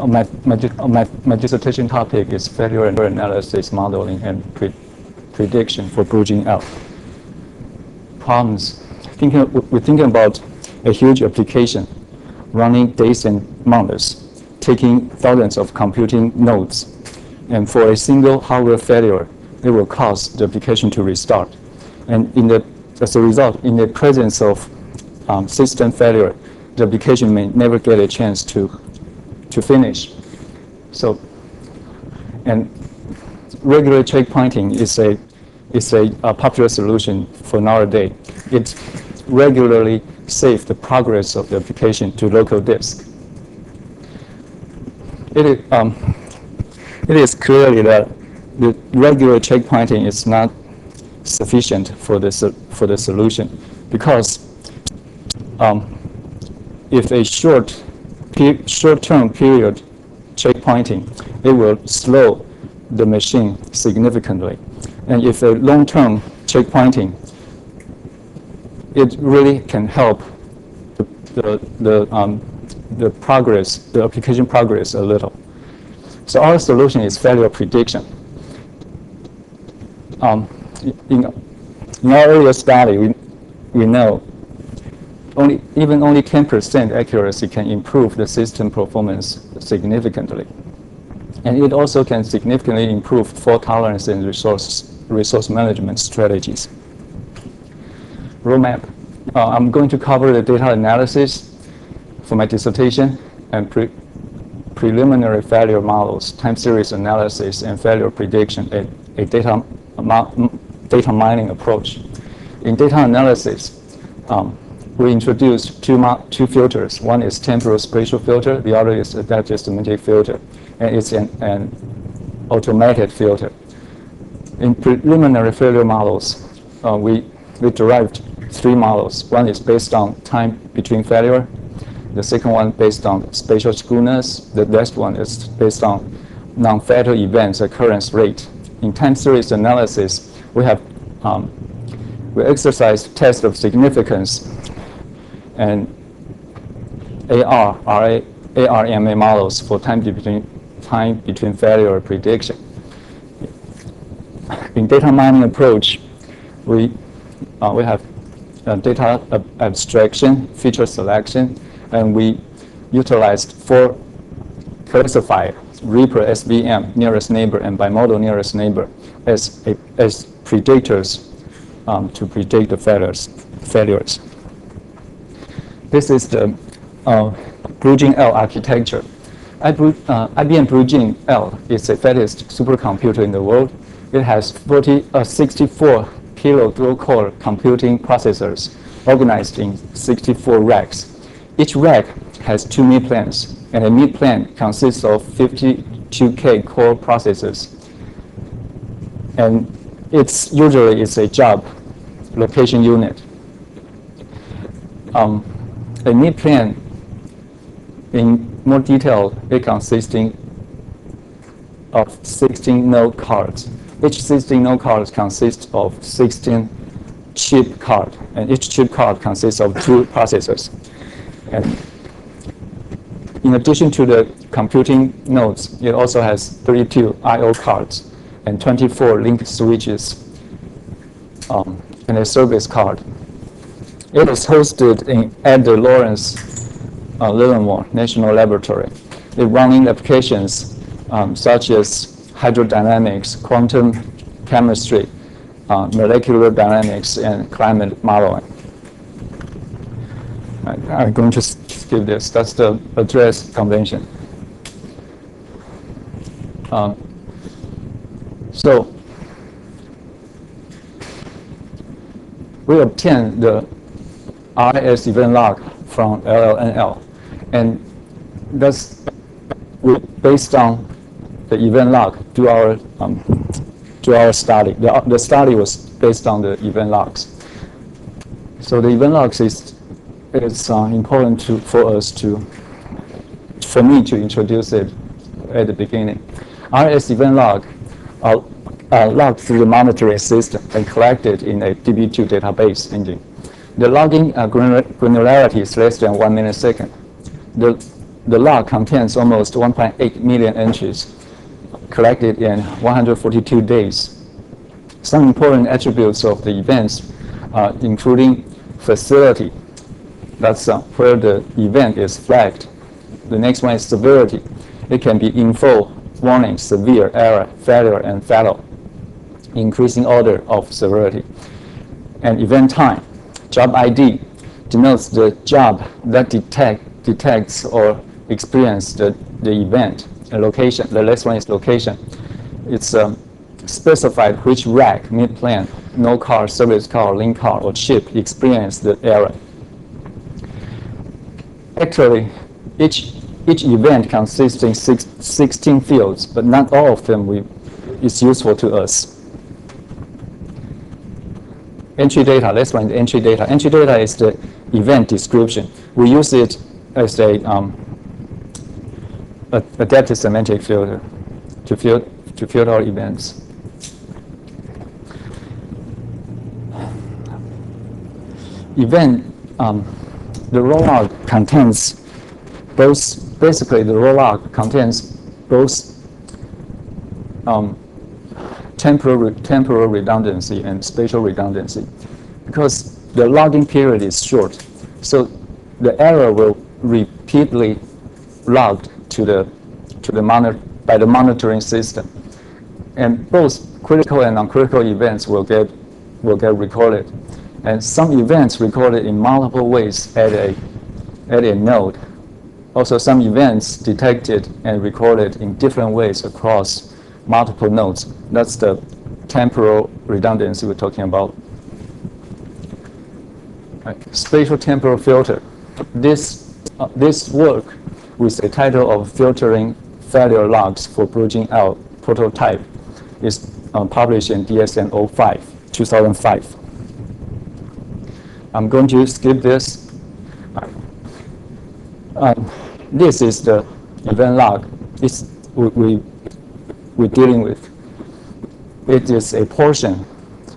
My dissertation topic is failure analysis modeling and prediction for BlueGene L. Problems. We're thinking about a huge application running days and months, taking thousands of computing nodes. And for a single hardware failure, it will cause the application to restart. And as a result, in the presence of system failure, the application may never get a chance to finish. So, and regular checkpointing is a popular solution for nowadays. It regularly saves the progress of the application to local disk. It is clearly that the regular checkpointing is not sufficient for the solution, because if a short-term period checkpointing, it will slow the machine significantly. And if a long-term checkpointing, it really can help the progress, the application progress a little. So our solution is failure prediction. In our earlier study, we know only 10% accuracy can improve the system performance significantly. And it also can significantly improve fault tolerance and resource management strategies. Roadmap. I'm going to cover the data analysis for my dissertation and preliminary failure models, time series analysis, and failure prediction, a data mining approach. In data analysis, we introduced two filters. One is temporal spatial filter, the other is adaptive semantic filter, and it's an automated filter. In preliminary failure models, we derived three models. One is based on time between failure, the second one based on spatial skewness, the next one is based on non-fatal events occurrence rate. In time series analysis, we exercised test of significance and ARMA models for time between failure prediction. In data mining approach, we have data abstraction, feature selection, and we utilized 4 classified RIPPER Nearest Neighbor and Bi-Modal Nearest Neighbor as predictors to predict the failures. This is the BlueGene L architecture. IBM BlueGene L is the fastest supercomputer in the world. It has 64 kilo dual-core computing processors organized in 64 racks. Each rack has 2 mid-planes, and a mid-plane consists of 52K core processors. And usually it's a job location unit. A mid-plane, in more detail, it consisting of 16 node cards. Each 16 node cards consists of 16 chip cards, and each chip card consists of 2 processors. And in addition to the computing nodes, it also has 32 I/O cards and 24 link switches and a service card. It is hosted at the Lawrence Livermore National Laboratory. It running applications such as hydrodynamics, quantum chemistry, molecular dynamics, and climate modeling. I'm going to skip this. That's the address convention. So we obtain the RIS event log from LLNL, and that's based on the event log to our study. The study was based on the event logs. So the event logs is important for me to introduce it at the beginning. RS event log are logged through the monitoring system and collected in a DB2 database engine. The logging granularity is less than 1 millisecond. The the log contains almost 1.8 million entries collected in 142 days. Some important attributes of the events, including facility, that's where the event is flagged. The next one is severity. It can be info, warning, severe, error, failure, and fatal, increasing order of severity. And event time, job ID, denotes the job that detects or experiences the event. And location, the last one is location. It's specified which rack, mid-plan, no car, service car, link car, or chip experienced the error. Actually, each event consists in 16 fields, but not all of them is useful to us. Entry data, let's find entry data. Entry data is the event description. We use it as a adaptive semantic filter to filter our events. Event, the raw log contains both, basically the raw log contains both temporal redundancy and spatial redundancy. Because the logging period is short, so the error will repeatedly logged by the monitoring system, and both critical and non-critical events will get recorded, and some events recorded in multiple ways at a node. Also, some events detected and recorded in different ways across multiple nodes. That's the temporal redundancy we're talking about. Right. Spatial temporal filter. This work with the title of Filtering Failure Logs for BlueGene L Prototype is published in DSM 05, 2005. I'm going to skip this. This is the event log we're dealing with. It is a portion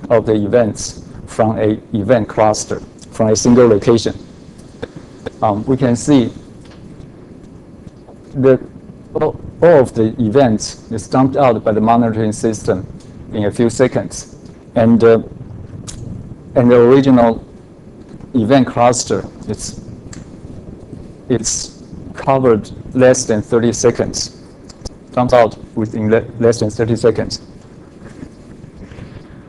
of the events from an event cluster, from a single location. We can see that all of the events is dumped out by the monitoring system in a few seconds, and the original event cluster it's covered less than 30 seconds. Comes out within less than 30 seconds.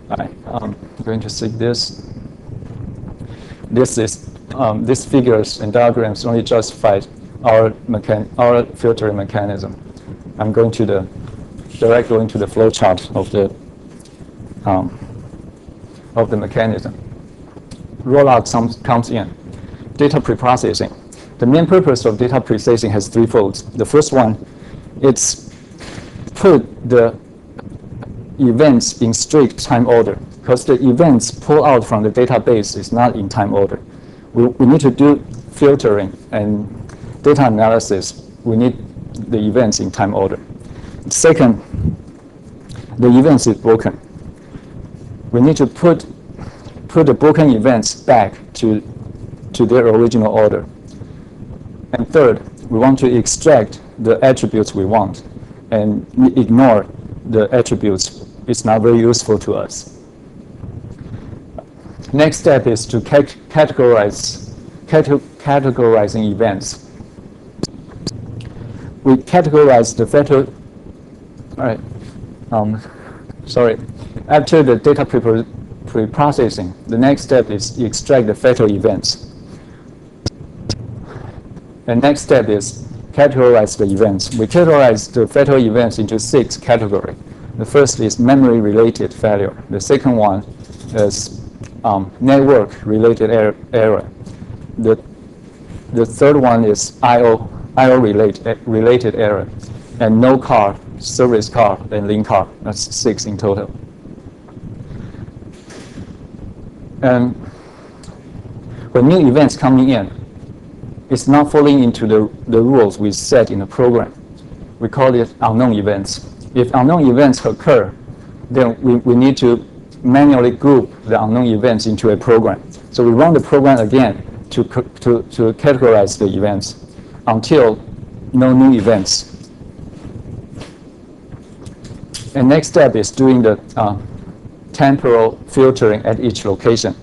I'm going to see this. These figures and diagrams only justified our filtering mechanism. I'm going to directly into the flowchart of the mechanism. Rollout comes in. Data preprocessing. The main purpose of data processing has three folds. The first one, it's put the events in strict time order, because the events pulled out from the database is not in time order. We need to do filtering and data analysis. We need the events in time order. Second, the events is broken. We need to put the broken events back to their original order. And third, we want to extract the attributes we want and ignore the attributes. It's not very useful to us. Next step is to categorizing events. We categorize the fatal. All right. After the data preprocessing, the next step is extract the fatal events. The next step is categorize the events. We categorize the fatal events into 6 categories. The first is memory-related failure. The second one is network-related error. The third one is IO-related error. And no car, service car, and link car. That's 6 in total. And when new events coming in, it's not falling into the rules we set in the program. We call it unknown events. If unknown events occur, then we need to manually group the unknown events into a program. So we run the program again to categorize the events until no new events. And next step is doing the temporal filtering at each location.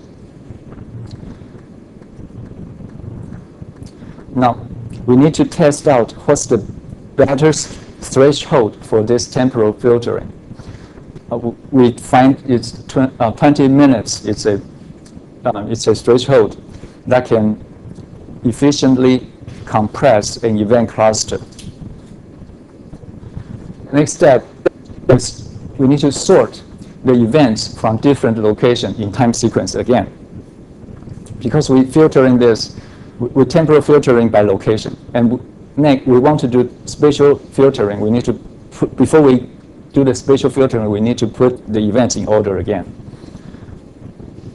Now, we need to test out what's the better threshold for this temporal filtering. We find it's 20 minutes. It's a threshold that can efficiently compress an event cluster. Next step is we need to sort the events from different locations in time sequence again. Because we're filtering this, we're temporal filtering by location. And next, we want to do spatial filtering. We need to put, before we do the spatial filtering, we need to put the events in order again.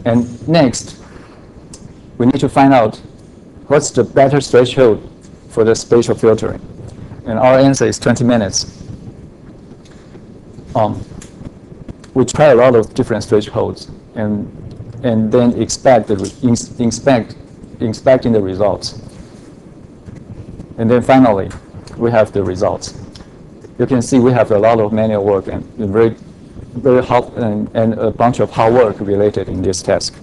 And next, we need to find out what's the better threshold for the spatial filtering. And our answer is 20 minutes. We try a lot of different thresholds and then inspecting the results. And then finally, we have the results. You can see we have a lot of manual work and very hard and a bunch of hard work related in this task.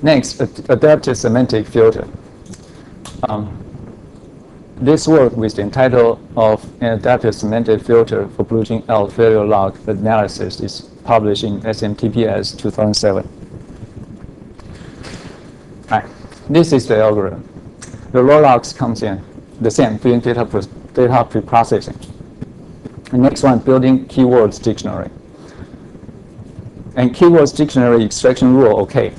Next, adaptive semantic filter. This work with the title of an adaptive semantic filter for BlueGene L failure log analysis is published in SMTPS 2007. Right. This is the algorithm. The raw logs comes in the same doing data preprocessing. The next one, building keywords dictionary. And keywords dictionary extraction rule, okay.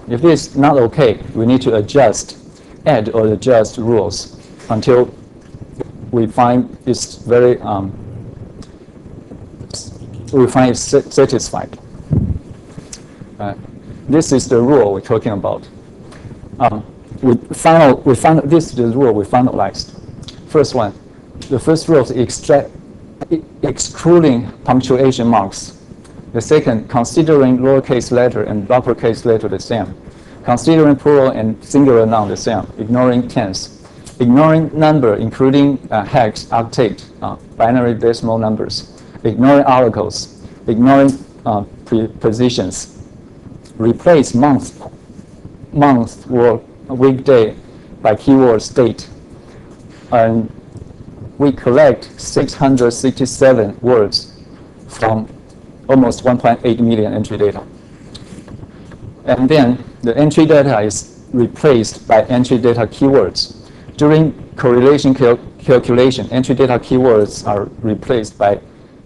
If this is not okay, we need to add or adjust rules until we find it's very satisfied. This is the rule we're talking about. This is the rule we finalized. First one, the first rule is excluding punctuation marks. The second, considering lowercase letter and uppercase letter the same. Considering plural and singular noun the same. Ignoring tense. Ignoring number, including hex, octet, binary decimal numbers. Ignoring articles. Ignoring prepositions. Replace month or weekday by keyword date. And we collect 667 words from almost 1.8 million entry data. And then the entry data is replaced by entry data keywords. During correlation calculation, entry data keywords are replaced by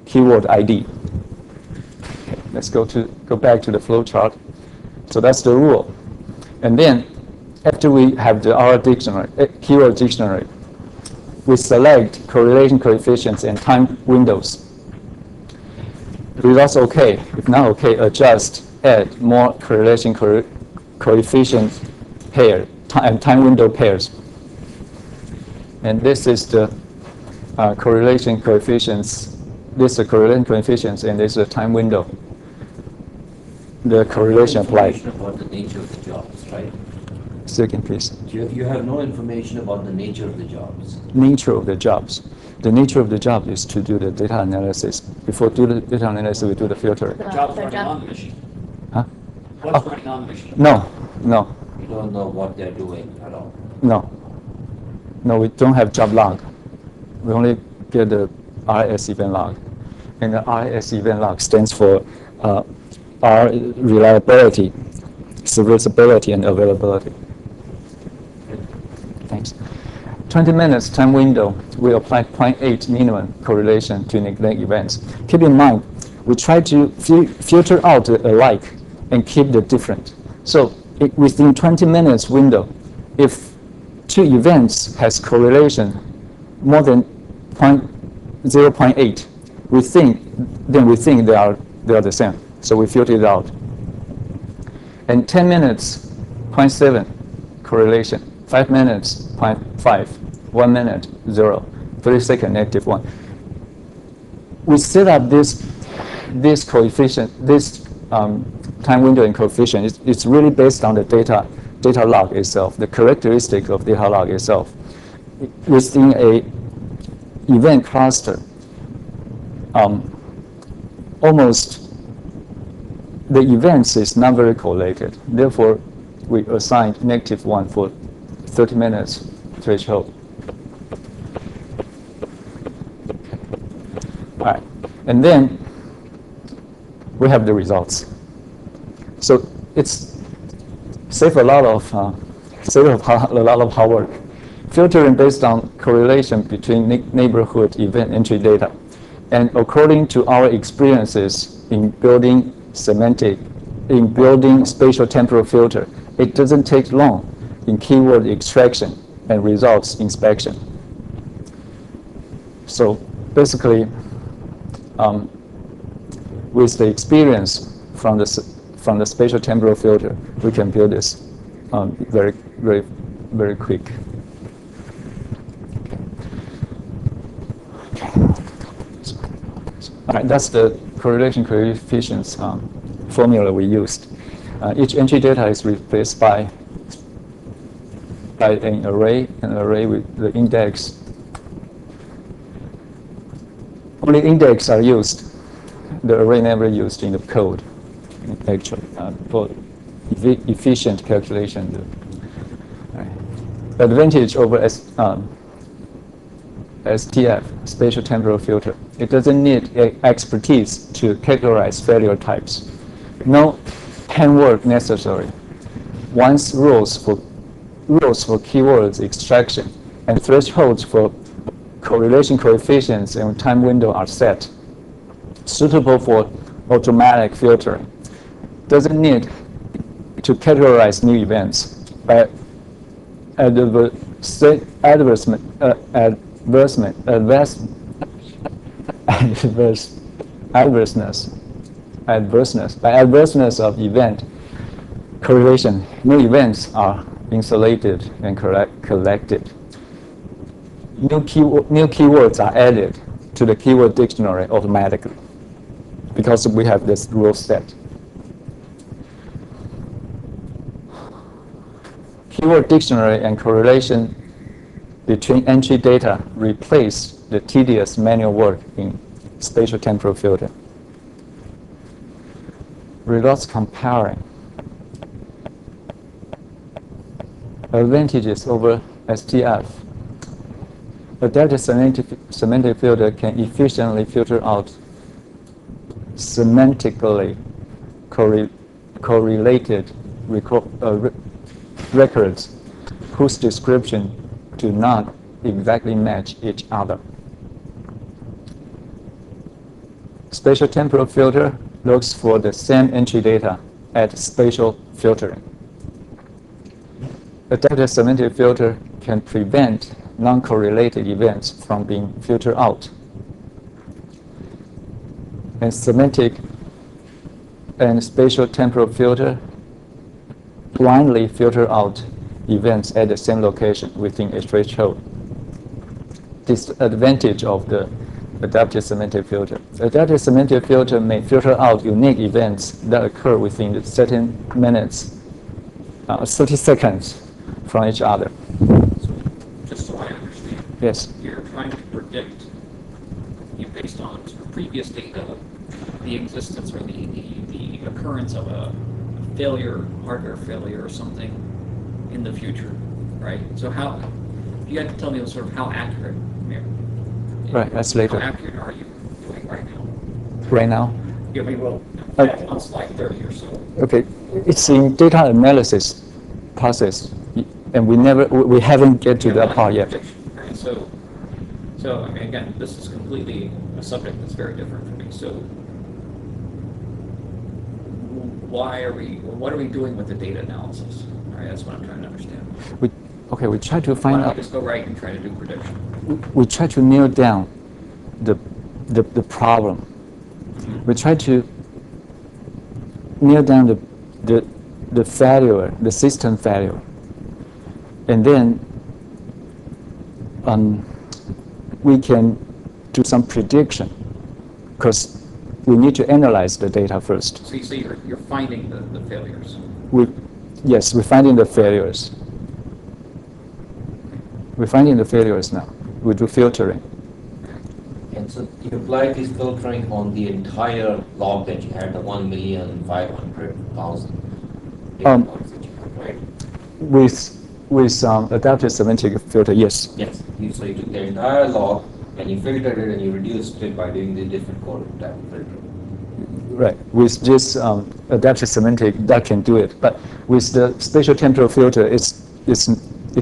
keyword ID. Okay, let's go back to the flowchart. So that's the rule. And then after we have our dictionary, keyword dictionary, we select correlation coefficients and time windows. Results okay. If not okay, adjust, add more correlation coefficient pair and time window pairs. And this is the correlation coefficients. This is the correlation coefficients, and this is the time window. The correlation applied. About the nature of the jobs, right? Second, please. You have no information about the nature of the jobs. Nature of the jobs. The nature of the job is to do the data analysis. Before do the data analysis, we do the filtering. Jobs running on the machine. Huh? What's running on the machine? No. You don't know what they're doing at all. No, we don't have job log. We only get the RIS event log. And the RIS event log stands for R reliability, serviceability, and availability. Thanks. 20 minutes time window, we apply 0.8 minimum correlation to neglect events. Keep in mind, we try to filter out the alike and keep the different. So within 20 minutes window, if two events has correlation more than 0.8, we think they are the same. So we filter it out. And 10 minutes, 0.7 correlation. 5 minutes, 0.5. 1 minute, 0. 30 second, -1. We set up this coefficient, this time window and coefficient. It's really based on the data data log itself, the characteristic of data log itself. Within a event cluster, almost the events is not very correlated. Therefore, we assigned -1 for 30 minutes threshold. All right, and then we have the results. So it's save a lot of hard work. Filtering based on correlation between neighborhood event entry data, and according to our experiences in building semantic, in building spatial temporal filter, it doesn't take long in keyword extraction and results inspection. So basically, with the experience from the spatial temporal filter, we can build this very quick. All right, that's the correlation coefficients formula we used. Each entry data is replaced by an array with the index. Only index are used. The array never used in the code, actually, for efficient calculation. The advantage over STF, spatial temporal filter, it doesn't need expertise to categorize failure types. No handwork necessary. Once rules for keywords extraction and thresholds for correlation coefficients and time window are set, suitable for automatic filtering. Doesn't need to categorize new events by adverseness of event correlation. New events are insulated and collected. New keywords are added to the keyword dictionary automatically because we have this rule set. Keyword dictionary and correlation between entry data replace the tedious manual work in spatial temporal filter. Results comparing. Advantages over STF. Adaptive semantic filter can efficiently filter out semantically correlated records whose description do not exactly match each other. Spatial temporal filter looks for the same entry data at spatial filtering. Adaptive semantic filter can prevent non-correlated events from being filtered out. And semantic and spatial temporal filter blindly filter out events at the same location within a threshold. Disadvantage of the adaptive semantic filter. Adaptive semantic filter may filter out unique events that occur within certain minutes, 30 seconds from each other. Just so I understand. Yes. You're trying to predict, based on previous data, the existence or the occurrence of a failure, hardware failure or something in the future, right? So how, you have to tell me sort of how accurate, right, that's later. How accurate are you doing right now? Right now? Yeah, I mean, well, on slide 30 or so. Okay, it's in data analysis process, and we haven't get to that part yet. Right? So I mean, again, this is completely a subject that's very different for me. So what are we doing with the data analysis? All right, that's what I'm trying to understand. We try to Why find don't we out. just go right and try to do prediction? We try to nail down the problem. We try to nail down the failure, the system failure, and then we can do some prediction because we need to analyze the data first. So you're finding the failures. Yes, we're finding the failures. We're finding the failures now. We do filtering. And so you applied this filtering on the entire log that you had, the 1,500,000 data points that you had, right? With adaptive semantic filter, yes. Yes. So you took the entire log and you filtered it and you reduced it by doing the different code type filter. Right. With this adaptive semantic, that can do it. But with the spatial-temporal filter, it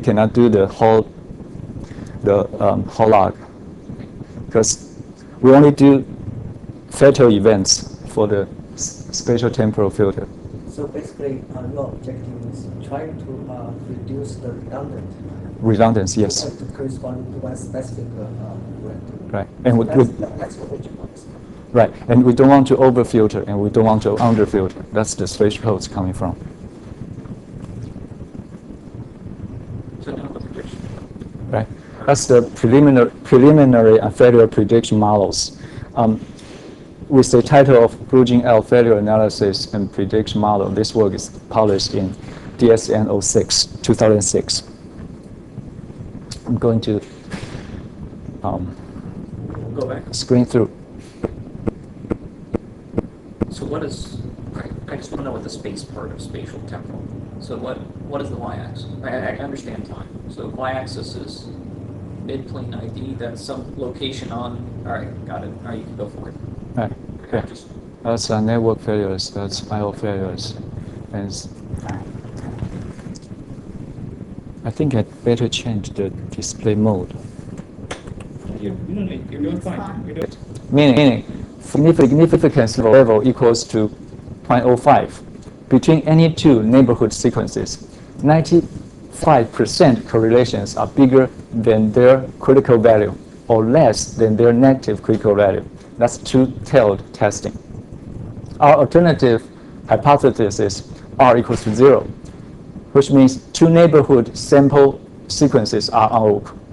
cannot do the whole log, because we only do fatal events for the spatial-temporal filter. So basically, your objective is trying to reduce the Redundancy, yes. to correspond to one specific event. Right. And That's what it means. right. And we don't want to over-filter, and we don't want to under-filter. That's the spatial codes coming from. So now the prediction. Right. That's the preliminary failure prediction models. With the title of BlueGene L Failure Analysis and Prediction Model, this work is published in DSN 06, 2006. I'm going to Go back. screen through. So what is, I just want to know what the space part of spatial temporal. So what is the y-axis? I understand time. So y-axis is mid-plane ID, that's some location on, all right, got it. All right, you can go for it. Right. Okay. That's network failures. That's I/O failures, and I think I'd better change the display mode. You're doing fine. You're doing Meaning, significance level equals to 0.05. Between any two neighborhood sequences, 95% correlations are bigger than their critical value or less than their negative critical value. That's two-tailed testing. Our alternative hypothesis is R equals to 0, which means two neighborhood sample sequences are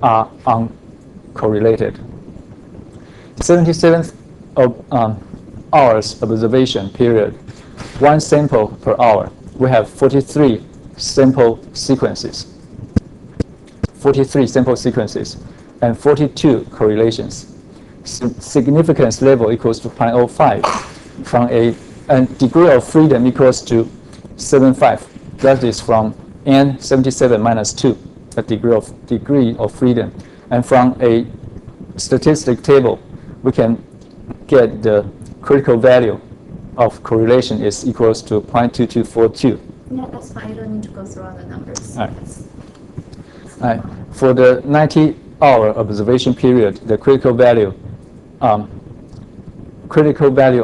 uncorrelated. 77 hours observation period, one sample per hour. We have 43 sample sequences. 43 sample sequences and 42 correlations. Significance level equals to 0.05 from and degree of freedom equals to 7.5. That is from n 77 minus 2, a degree of freedom. And from a statistic table, we can get the critical value of correlation is equals to 0.2242. Yeah, that's fine. You don't need to go through all the numbers. All right. For the 90-hour observation period, the critical value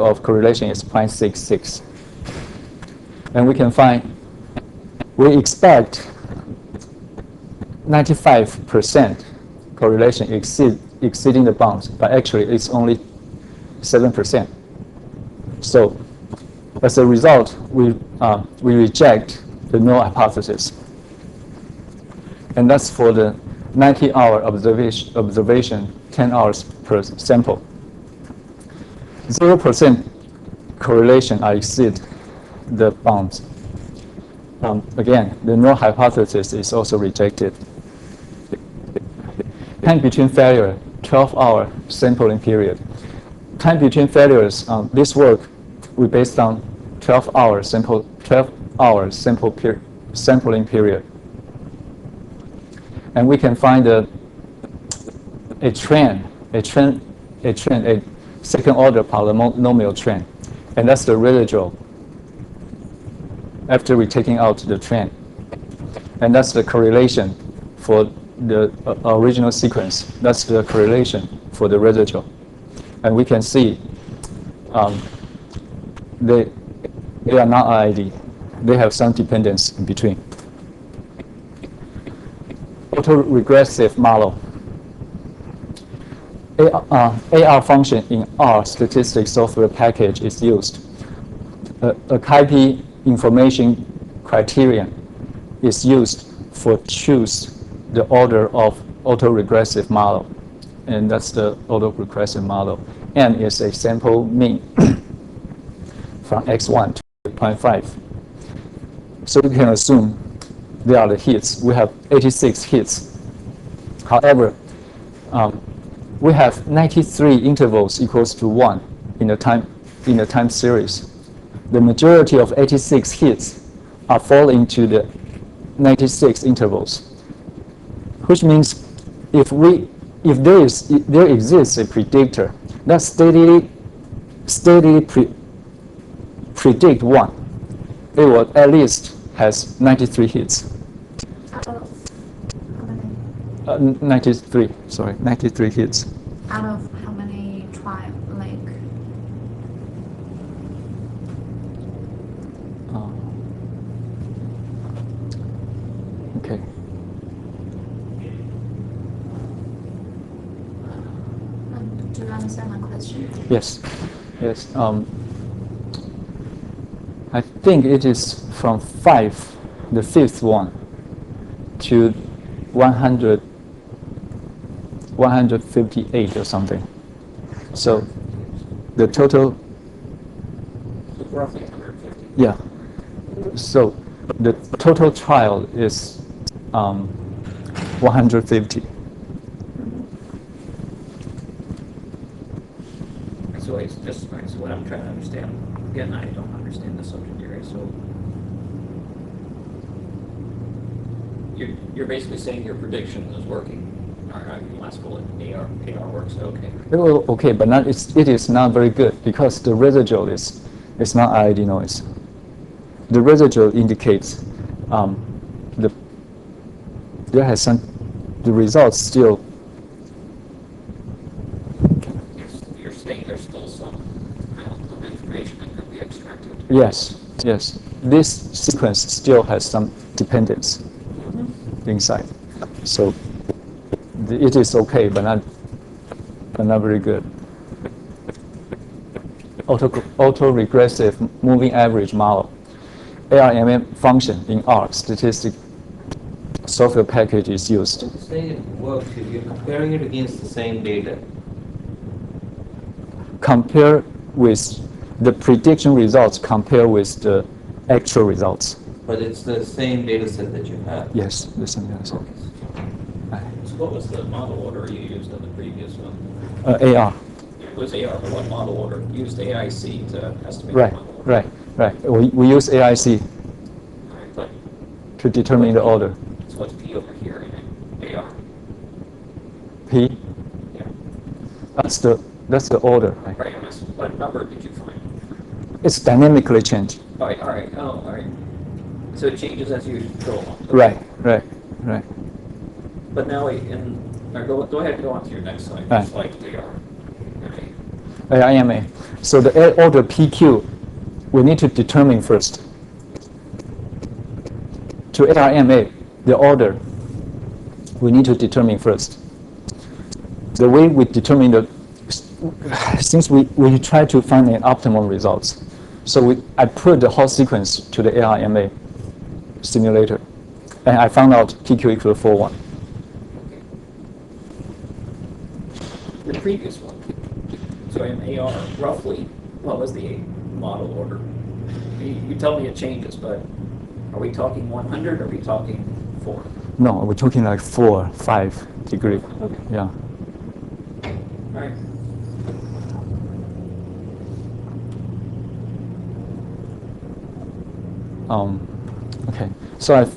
of correlation is 0.66. And we can find, we expect 95% correlation exceeding the bounds, but actually it's only 7%. So as a result, we reject the null hypothesis. And that's for the 90-hour observation, 10 hours per sample. 0% correlation exceed the bounds. Again, the null hypothesis is also rejected. Time between failure, 12-hour sampling period. Time between failures, this work we based on 12-hour sampling period. And we can find a second order polynomial trend. And that's the residual after we taking out the trend. And that's the correlation for the original sequence. That's the correlation for the residual. And we can see they are not IID. They have some dependence in between. Autoregressive model. AR function in R statistics software package is used. A KP information criterion is used for choose the order of autoregressive model. And that's the autoregressive model. N is a sample mean from x1 to 0.5. So you can assume they are the hits. We have 86 hits. However, we have 93 intervals equals to 1 in the time series. The majority of 86 hits are fall into the 96 intervals, which means if there exists a predictor that steadily predict 1, it will at least has 93 hits. Out of how many? 93 hits. Out of how many trial, like? Okay. Do you understand my question? Yes. I think it is from 5, the fifth one, to 158 or something. So the total, Roughly 150. yeah. So the total trial is 150. So it's just so what I'm trying to understand. Again, I don't understand the subject area. So you're basically saying your prediction is working. All right, last bullet, AR works. Okay. Okay, but it is not very good because the residual is not ID noise. The residual indicates the results still. You're saying there's still some information that could be extracted. Yes. This sequence still has some dependence inside. So it is okay, but not very good. Autoregressive moving average model. ARMM function in R statistic software package is used. To say it works, if you're comparing it against the same data. Compare with the prediction results, compare with the actual results. But it's the same data set that you have. Yes, the same data set. So what was the model order you used in the previous one? AR. It was AR, but what model order? You used AIC to estimate Right, the model order. right. We use AIC But to determine the order. so what's P over here in AR? P, Yeah. that's the order. Right? Right. What number did you find? It's dynamically changed. All right. Oh, all right. So it changes as you go along. Right. But now go ahead and go on to your next slide. Right. Slide AR. Okay. ARMA. So the order PQ, we need to determine first. To ARMA, the order, we need to determine first. The way we determine since we try to find an optimal results, so I put the whole sequence to the ARMA simulator, and I found out PQ equal to 4, 1. The previous one. So in AR, roughly, what was the model order? You tell me it changes, but are we talking 100 or are we talking 4? No, we're talking like 4, 5 degree. Okay. Yeah. All right. Okay. So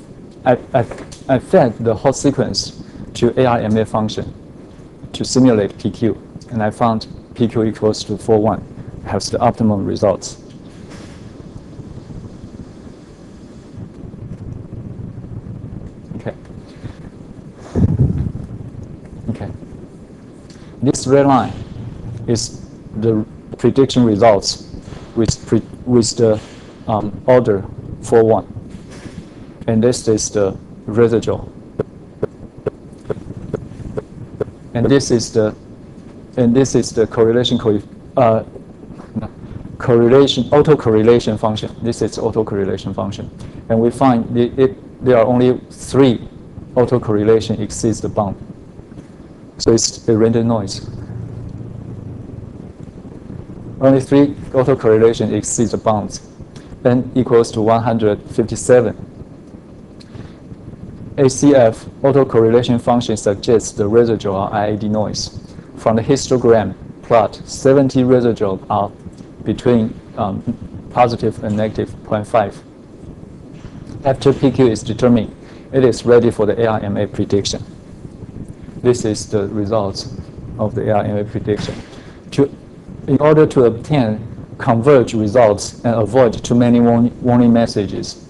I fed the whole sequence to ARMA function to simulate PQ, and I found PQ equals to 4, 1, has the optimum results. Okay. This red line is the prediction results with the order 4, 1, and this is the residual. And this is the autocorrelation function. This is autocorrelation function, and we find there are only 3 autocorrelation exceeds the bound. So it's a random noise. Only 3 autocorrelation exceeds the bounds. n equals to 157. ACF autocorrelation function suggests the residual are IID noise. From the histogram plot, 70 residual are between positive and negative 0.5. After PQ is determined, it is ready for the ARMA prediction. This is the results of the ARMA prediction. In order to obtain converged results and avoid too many warning messages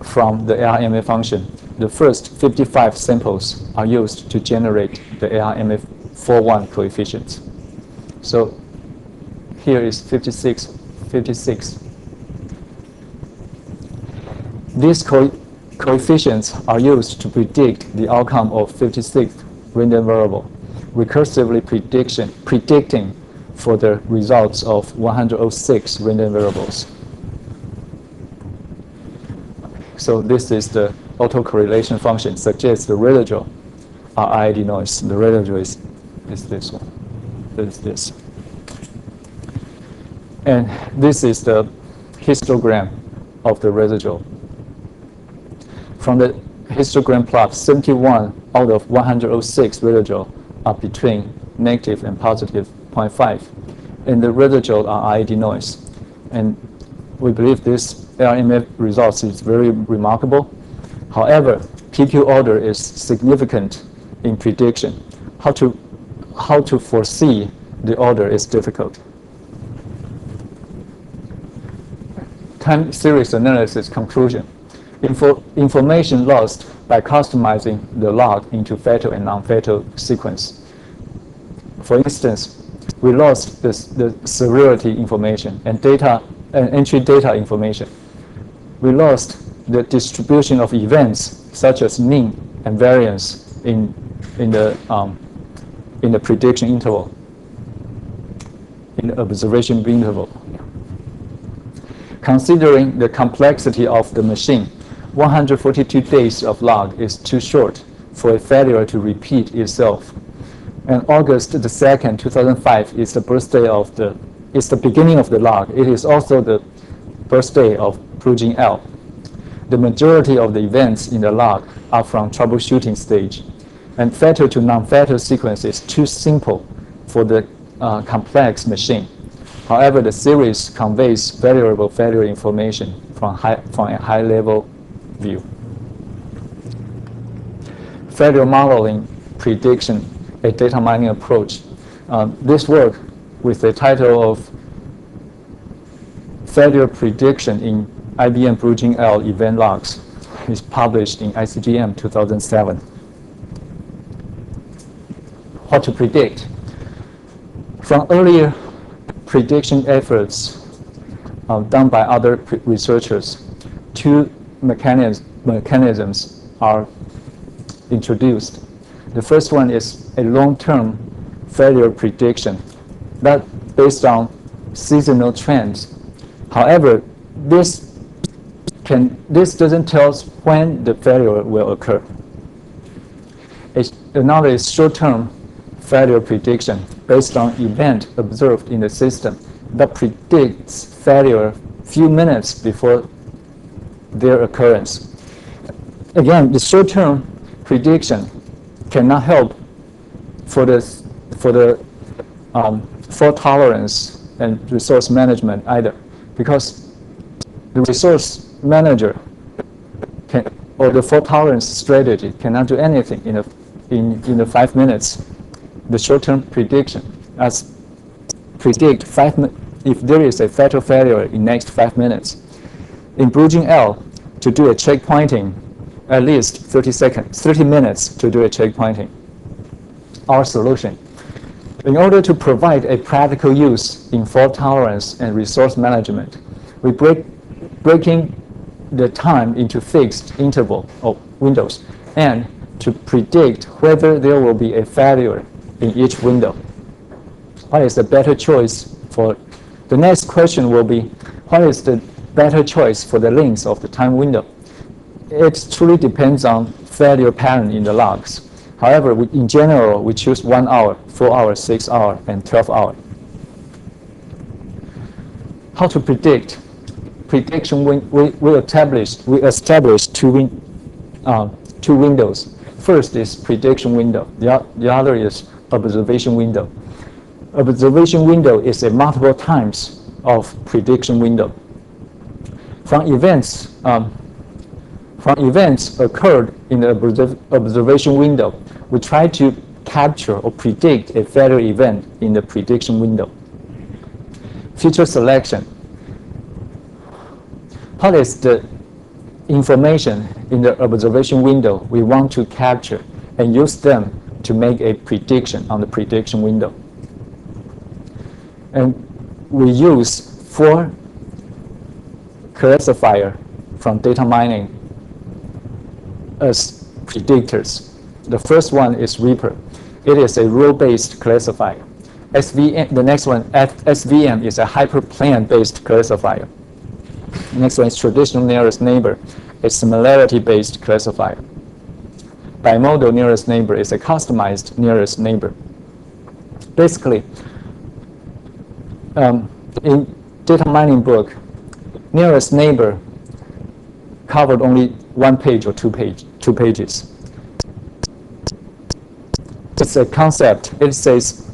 from the ARMA function, the first 55 samples are used to generate the ARMA 41 coefficients. So here is 56. These coefficients are used to predict the outcome of 56th random variable, recursively predicting for the results of 106 random variables. So this is the autocorrelation function, suggests the residual are IID noise. The residual is this one. This is this. And this is the histogram of the residual. From the histogram plot, 71 out of 106 residual are between negative and positive 0.5. And the residual are IID noise. And we believe this ARMA results is very remarkable. However, PQ order is significant in prediction. How to foresee the order is difficult. Time series analysis conclusion. Information lost by customizing the log into fatal and non-fatal sequence. For instance, we lost the severity information and entry data information. We lost the distribution of events such as mean and variance in the prediction interval, in the observation interval. Considering the complexity of the machine, 142 days of log is too short for a failure to repeat itself. And August the 2nd, 2005 is the beginning of the log. It is also the birthday of BlueGene L. The majority of the events in the log are from troubleshooting stage. And fatal to non-fatal sequence is too simple for the complex machine. However, the series conveys variable failure information from a high-level view. Failure modeling prediction, a data mining approach. This work with the title of Failure Prediction in IBM BlueGene L Event Logs is published in ICGM 2007. What to predict? From earlier prediction efforts done by other researchers, two mechanisms are introduced. The first one is a long-term failure prediction that based on seasonal trends. However, this doesn't tell us when the failure will occur. Another is short-term failure prediction based on event observed in the system that predicts failure few minutes before their occurrence. Again, the short-term prediction cannot help for the fault tolerance and resource management either, because the resource manager or the fault tolerance strategy cannot do anything in the 5 minutes. The short-term prediction as predict if there is a fatal failure in next 5 minutes. In BlueGene L, to do a checkpointing, at least 30 minutes to do a checkpointing. Our solution. In order to provide a practical use in fault tolerance and resource management, we breaking the time into fixed interval or windows and to predict whether there will be a failure in each window. What is the better choice for the next question will be, what is the better choice for the length of the time window? It truly depends on failure pattern in the logs. However, in general, we choose 1 hour, 4 hours, 6 hours, and 12 hours. How to predict? prediction we established two windows. First is prediction window. The other is observation window. Observation window is a multiple times of prediction window. From events occurred in the observation window, we try to capture or predict a failure event in the prediction window. Feature selection. What is the information in the observation window we want to capture and use them to make a prediction on the prediction window? And we use 4 classifiers from data mining as predictors. The first one is RIPPER. It is a rule-based classifier. SVM, the next one, SVM, is a hyperplane-based classifier. The next one is traditional nearest neighbor, a similarity-based classifier. Bi-Modal Nearest Neighbor is a customized nearest neighbor. Basically, in data mining book, nearest neighbor covered only 1 page or 2 pages. It's a concept. It says,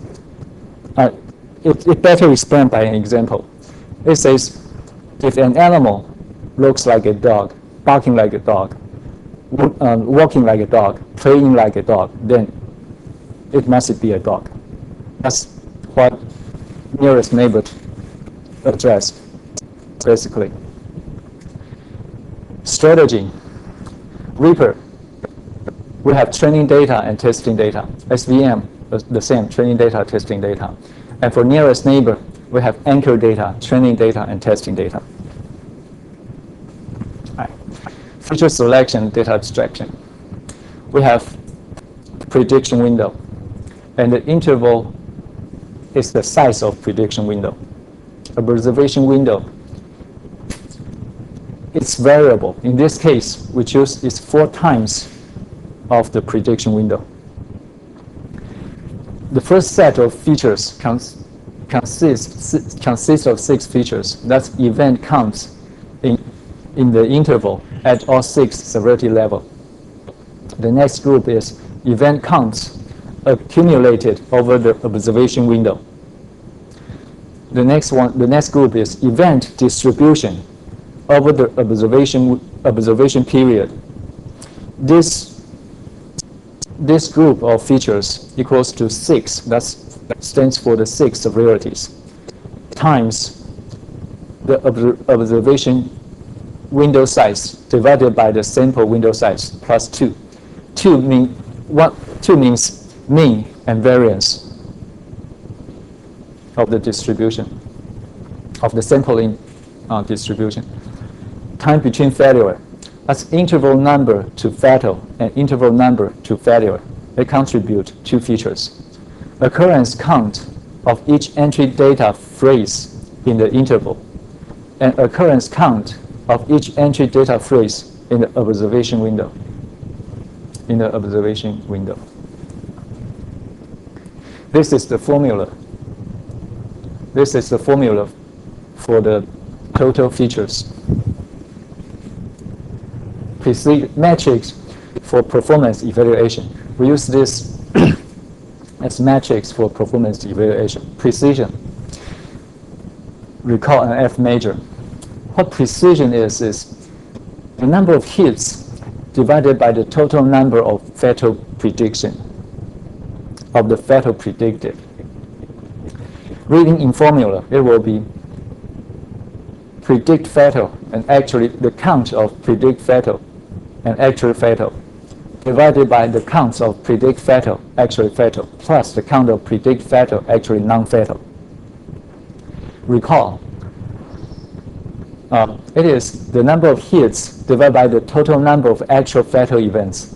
it better explained by an example. It says, if an animal looks like a dog, barking like a dog, walking like a dog, playing like a dog, then it must be a dog. That's what nearest neighbor address, basically. Strategy. RIPPER. We have training data and testing data. SVM, the same, training data, testing data. And for nearest neighbor, we have anchor data, training data, and testing data. Right. Feature selection, data abstraction. We have prediction window, and the interval is the size of prediction window. Observation window, it's variable. In this case, we choose is 4 times of the prediction window. The first set of features consists of 6 features. That's event counts in the interval at all 6 severity level. The next group is event counts accumulated over the observation window. The next group is event distribution over the observation period. This group of features equals to 6. That stands for the 6 severities times the observation window size divided by the sample window size plus 2. 2 means mean and variance of the distribution of the sampling distribution. Time between failure. That's interval number to fatal and interval number to failure. They contribute 2 features. Occurrence count of each entry data phrase in the interval, and occurrence count of each entry data phrase in the observation window. This is the formula. This is the formula for the total features. Metrics for performance evaluation. We use this as metrics for performance evaluation. Precision. Recall an F major. What precision is the number of hits divided by the total number of fatal prediction of the fatal predicted. Reading in formula, it will be predict fatal and actually the count of predict fatal and actual fatal divided by the counts of predict fatal, actually fatal, plus the count of predict fatal, actually non-fatal. Recall. It is the number of hits divided by the total number of actual fatal events.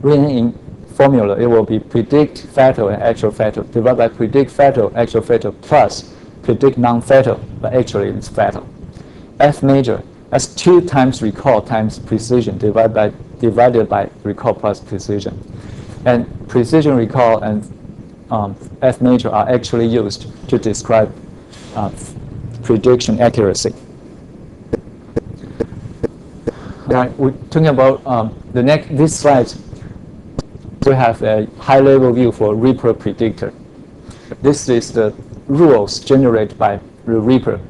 Written in formula, it will be predict fatal and actual fatal divided by predict fatal, actual fatal, plus predict non-fatal, but actually it's fatal. F major, that's 2 times recall times precision divided by recall plus precision. And precision recall and F major are actually used to describe prediction accuracy. we're talking about this slide. We have a high-level view for RIPPER Predictor. This is the rules generated by the RIPPER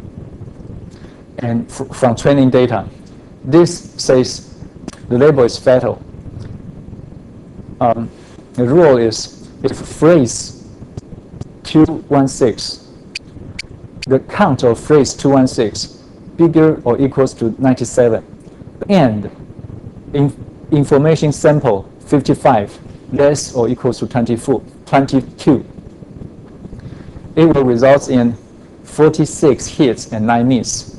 and from training data. This says the label is fatal. The rule is if phrase 216, the count of phrase 216 bigger or equals to 97, and information sample 55 less or equals to 22, it will result in 46 hits and 9 misses.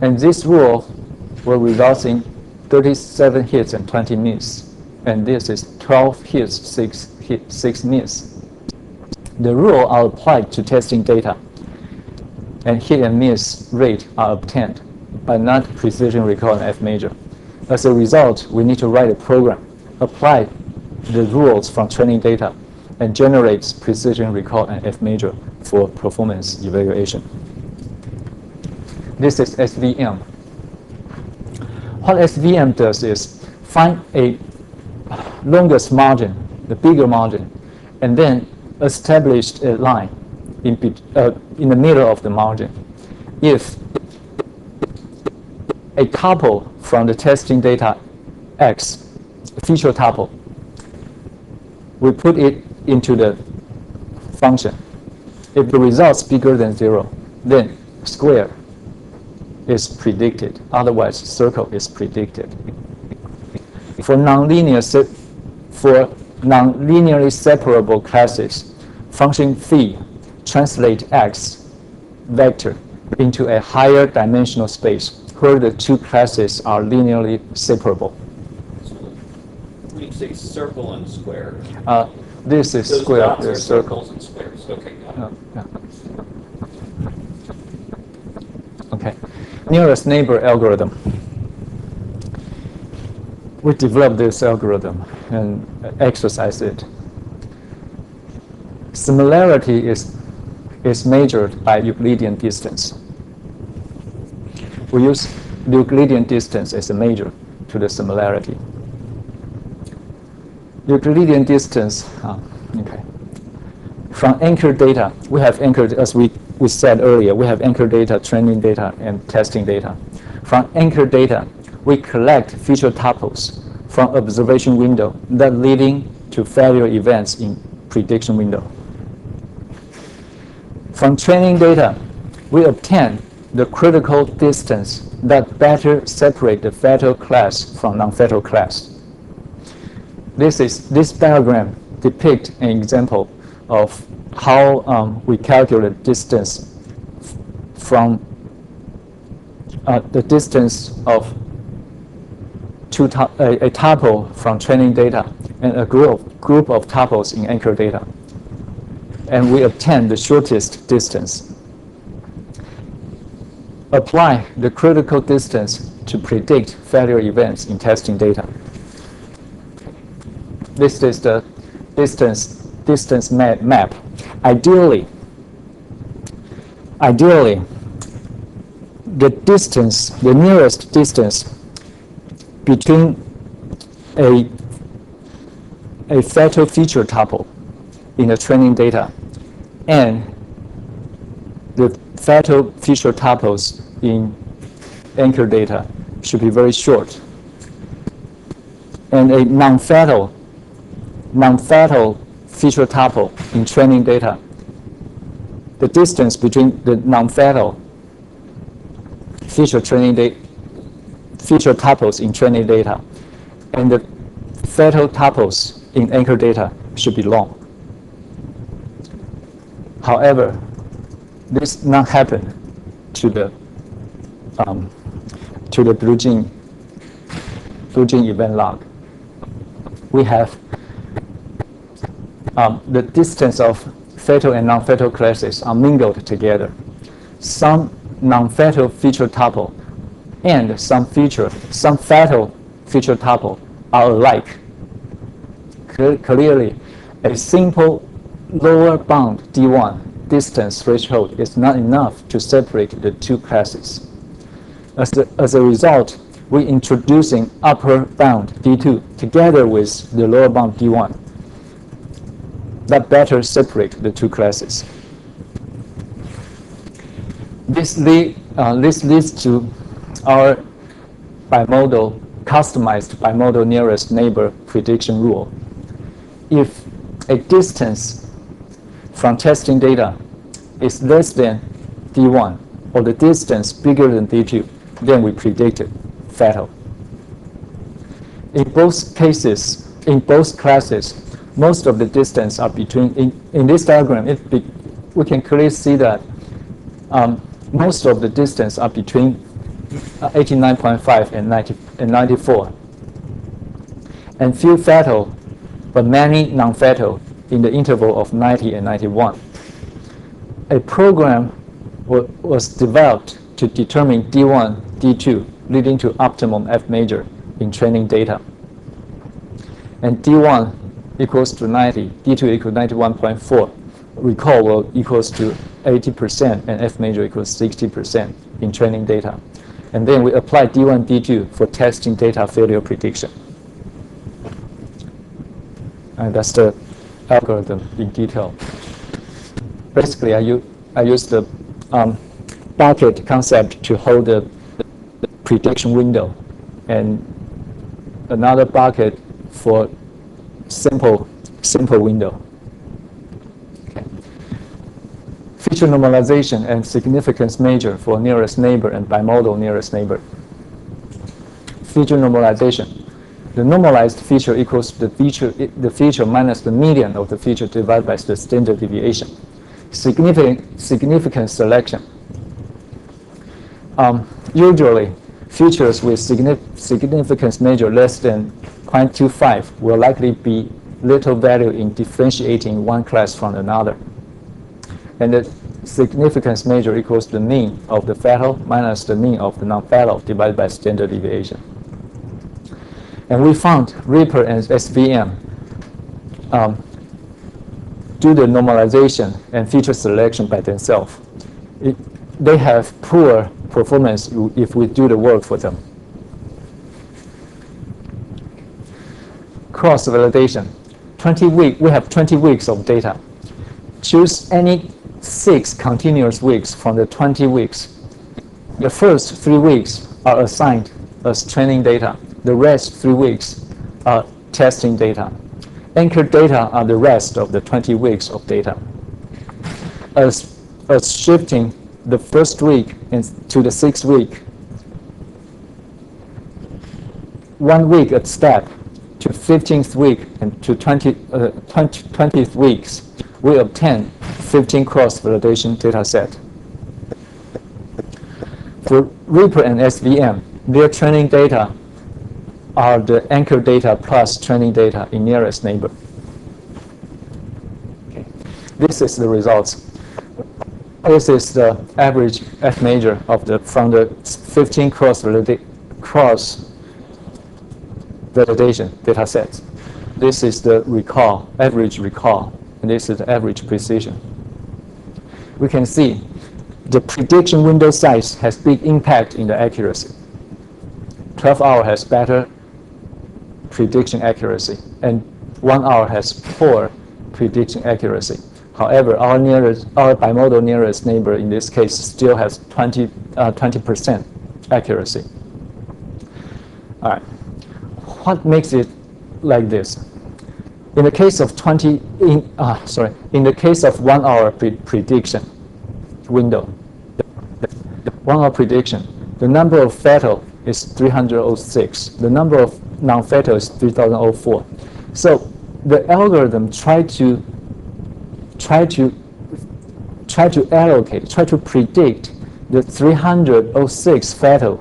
And this rule will result in 37 hits and 20 misses. And this is 12 hits, 6 misses. The rules are applied to testing data, and hit and miss rate are obtained, but not precision recall and F major. As a result, we need to write a program, apply the rules from training data, and generates precision recall and F major for performance evaluation. This is SVM. What SVM does is find a longest margin, the bigger margin, and then establish a line in the middle of the margin. If a tuple from the testing data X, a feature tuple, we put it into the function. If the result's bigger than 0, then square is predicted. Otherwise, circle is predicted. For non-linearly separable classes, function phi translate X vector into a higher dimensional space where the two classes are linearly separable. So when you say circle and square, this is those square, dots are this circle. circles and squares. Okay, got it. Yeah. Okay, nearest neighbor algorithm. We developed this algorithm and exercise it. Similarity is measured by Euclidean distance. We use Euclidean distance as a measure to the similarity. Euclidean distance, okay. From anchor data, we have anchored, as we said earlier, we have anchor data, training data, and testing data. From anchor data, we collect feature tuples from observation window that leading to failure events in prediction window. From training data, we obtain the critical distance that better separate the fatal class from non-fatal class. This diagram depicts an example of how we calculate distance from the distance of a tuple from training data and a group of tuples in anchor data. And we obtain the shortest distance. Apply the critical distance to predict failure events in testing data. This is the distance map. Ideally, the nearest distance between a fatal feature tuple in the training data and the fatal feature tuples in anchor data should be very short. And a non-fatal feature tuple in training data, the distance between the non-fatal feature tuples in training data and the fatal tuples in anchor data should be long. However, this not happen to the BlueGene event log. We have the distance of fatal and non-fatal classes are mingled together. Some non-fatal feature tuple and some fatal feature tuple are alike. Clearly, a simple lower bound D1 distance threshold is not enough to separate the two classes. As a result, we introducing upper bound D2 together with the lower bound D1 that better separate the two classes. This leads to our bimodal, customized bimodal nearest neighbor prediction rule. If a distance from testing data is less than D1 or the distance bigger than D2, then we predict it fatal. In both cases, in both classes, most of the distance are between, in this diagram, we can clearly see that most of the distance are between 89.5 and 94. And few fatal, but many non-fatal in the interval of 90 and 91. A program was developed to determine D1, D2, leading to optimum F major in training data. And D1 equals to 90, D2 equals 91.4. Recall will equals to 80% and F major equals 60% in training data. And then we apply D1, D2 for testing data failure prediction. And that's the algorithm in detail. Basically, I use the bucket concept to hold the prediction window, and another bucket for simple window. Okay. Feature normalization and significance measure for nearest neighbor and bimodal nearest neighbor. Feature normalization. The normalized feature equals the feature minus the median of the feature divided by the standard deviation. Significant selection. Usually, features with significance measure less than 0.25 will likely be little value in differentiating one class from another. And the significance measure equals the mean of the fatal minus the mean of the non-fatal divided by standard deviation. And we found RIPPER and SVM do the normalization and feature selection by themselves. They have poor performance if we do the work for them. Cross-validation. We have 20 weeks of data. Choose any 6 continuous weeks from the 20 weeks. The first 3 weeks are assigned as training data. The rest 3 weeks are testing data. Anchor data are the rest of the 20 weeks of data. As shifting the first week to the 6th week, 1 week at step to 15th week and to 20th weeks, we obtain 15 cross-validation data set. For RIPPER and SVM, their training data are the anchor data plus training data in nearest neighbor. Okay. This is the results. This is the average F major of from the 15 cross validation data sets. This is the average recall, and this is the average precision. We can see the prediction window size has big impact in the accuracy. 12 hour has better prediction accuracy, and 1 hour has poor prediction accuracy. However, our bimodal nearest neighbor in this case still has 20% accuracy. All right, what makes it like this? In the case of in the case of 1 hour prediction window, the 1 hour prediction, the number of fatal is 306. The number of non-fatal is 3004. So the algorithm try to predict the 306 fatal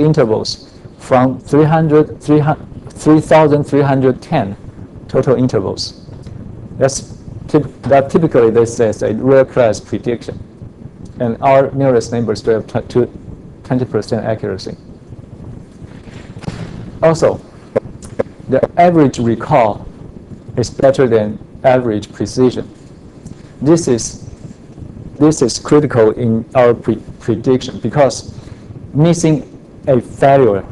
intervals from 3,310 total intervals. That typically this is a rare class prediction, and our nearest neighbors still have 20% accuracy. Also, the average recall is better than average precision. This is critical in our prediction because missing a failure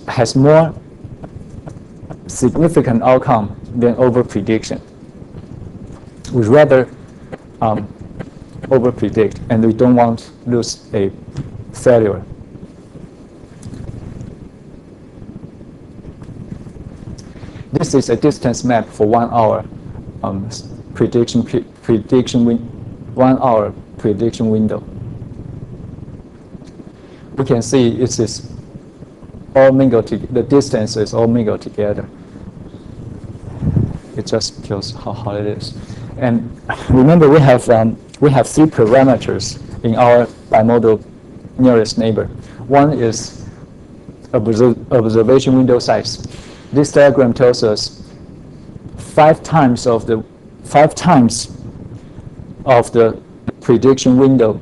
has more significant outcome than over prediction. We rather over predict, and we don't want to lose a failure. This is a distance map for 1 hour prediction 1 hour prediction window. We can see it is all mingled. The distance is all mingled together. It just shows how it is. And remember, we have 3 parameters in our Bi-Modal Nearest Neighbor. One is observation window size. This diagram tells us 5 times of the prediction window.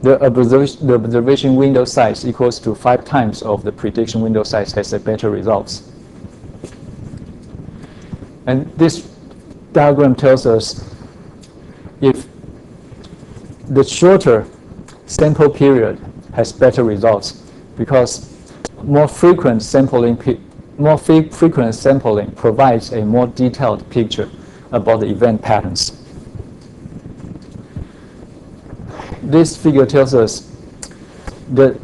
The observation window size equals to 5 times of the prediction window size has a better results. And this diagram tells us if the shorter sample period has better results, because more frequent sampling provides a more detailed picture about the event patterns. This figure tells us the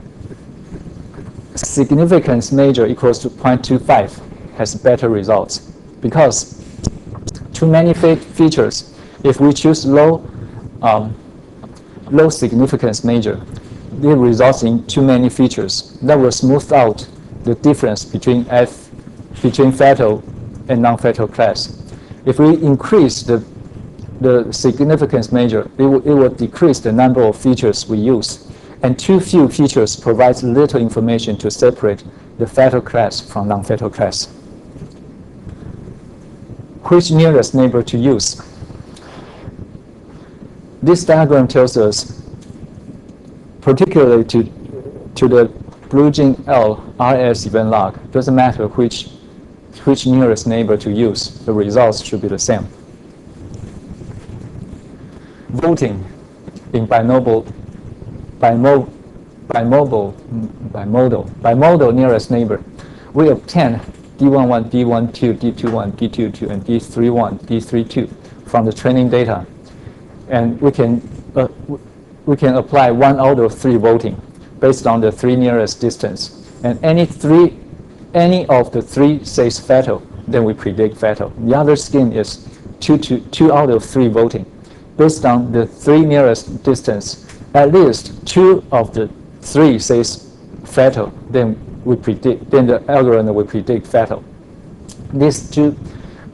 significance measure equals to 0.25 has better results, because too many features, if we choose low significance measure, it results in too many features that will smooth out the difference between fatal and non-fatal class. If we increase the significance measure, it will decrease the number of features we use, and too few features provides little information to separate the fatal class from non-fatal class. Which nearest neighbor to use? This diagram tells us, particularly to the BlueGene L RS event log, doesn't matter which nearest neighbor to use, the results should be the same. Voting in Bi-Modal nearest neighbor, we obtain D11, D12, D21, D22, and D31, D32 from the training data, and we can apply 1 out of 3 voting based on the 3 nearest distance, and any of the 3 says fatal, then we predict fatal. The other scheme is 2 out of 3 voting based on the 3 nearest distance. At least 2 of the 3 says fatal, then the algorithm will predict fatal. These 2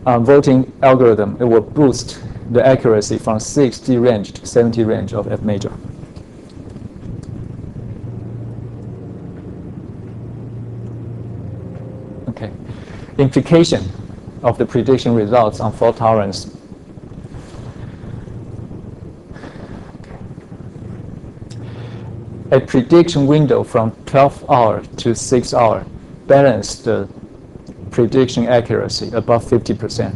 voting algorithm, it will boost the accuracy from 60 range to 70 range of F major. Okay, implication of the prediction results on fault tolerance. A prediction window from 12 hours to 6 hours balance the prediction accuracy above 50%,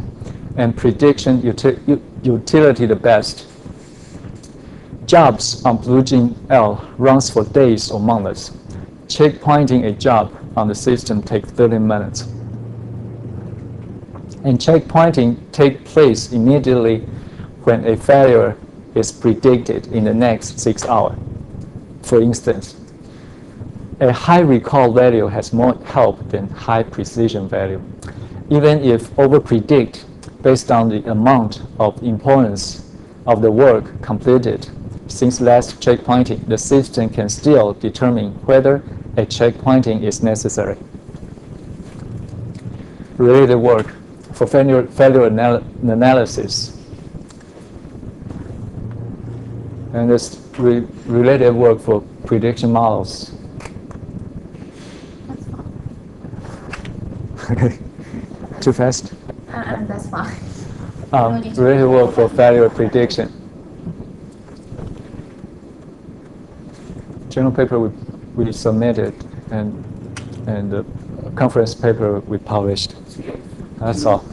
and prediction utility the best. Jobs on BlueGene L runs for days or months. Checkpointing a job on the system takes 30 minutes. And checkpointing takes place immediately when a failure is predicted in the next 6 hours. For instance, a high recall value has more help than high precision value. Even if overpredict based on the amount of importance of the work completed since last checkpointing, the system can still determine whether a checkpointing is necessary. Related work for failure analysis. And this related work for prediction models. That's fine. Okay, too fast? That's fine. Related work for failure prediction. Journal paper we submitted, and the conference paper we published. That's all.